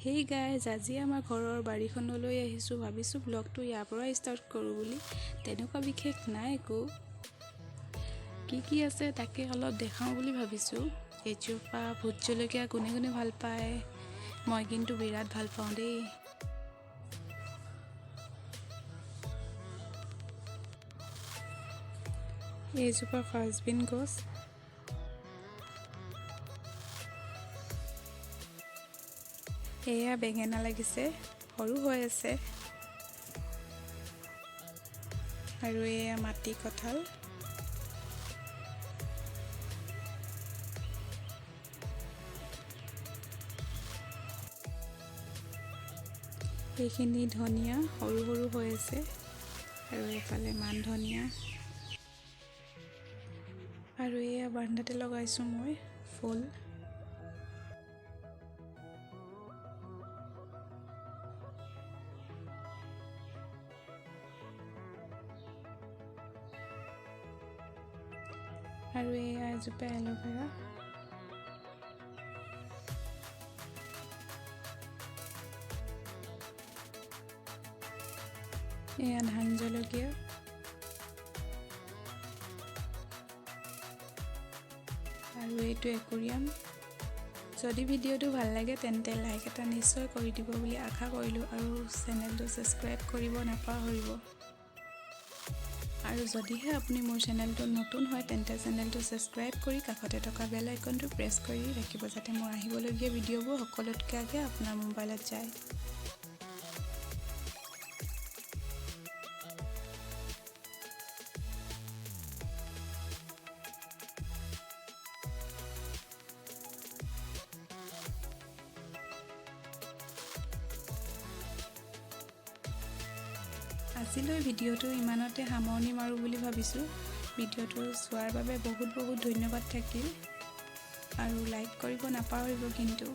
Hey guys, আজি আমাৰ ঘৰৰ বাৰীখনলৈ আহিছোঁ। ভাবিছোঁ ব্লগটো ইয়াৰ পৰা ষ্টাৰ্ট কৰোঁ বুলি। তেনেকুৱা বিশেষ নাই একো। কি আছে তাকে অলপ দেখাওঁ বুলি ভাবিছোঁ। এজোপা ভোট জলকীয়া কোনে কোনে ভাল পায়, মই কিন্তু বিৰাট ভাল পাওঁ দেই। এইজোপা ফ্ৰাঞ্চবিন গছ। এয়া বেঙেনা লাগিছে, সৰু হৈ আছে। আৰু এয়া মাটি কঁঠাল। এইখিনি ধনিয়া সৰু সৰু হৈ আছে, আৰু এইফালে মান ধনিয়া। আৰু এয়া বাৰান্দাতে লগাইছোঁ মই ফুল। আৰু এয়া এজোপা এল'ভেৰা। এয়া ধান জলকীয়া। আৰু এইটো একুৰিয়াম। যদি ভিডিঅ'টো ভাল লাগে তেন্তে লাইক এটা নিশ্চয় কৰি দিব বুলি আশা কৰিলোঁ, আৰু চেনেলটো ছাবস্ক্ৰাইব কৰিব নাপাহৰিব। আৰু যদিহে আপুনি মোৰ চেনেলটো নতুন হয় তেন্তে চেনেলটো ছাবস্ক্ৰাইব কৰি কাষতে থকা বেল আইকনটো প্ৰেছ কৰি ৰাখিব, যাতে মোৰ আহিবলগীয়া ভিডিঅ'বোৰ সকলোতকৈ আগে আপোনাৰ মোবাইলত যায়। আজিলৈ ভিডিঅ'টো ইমানতে সামৰণি মাৰোঁ বুলি ভাবিছোঁ। ভিডিঅ'টো চোৱাৰ বাবে বহুত ধন্যবাদ থাকিল, আৰু লাইক কৰিব নাপাহৰিব কিন্তু।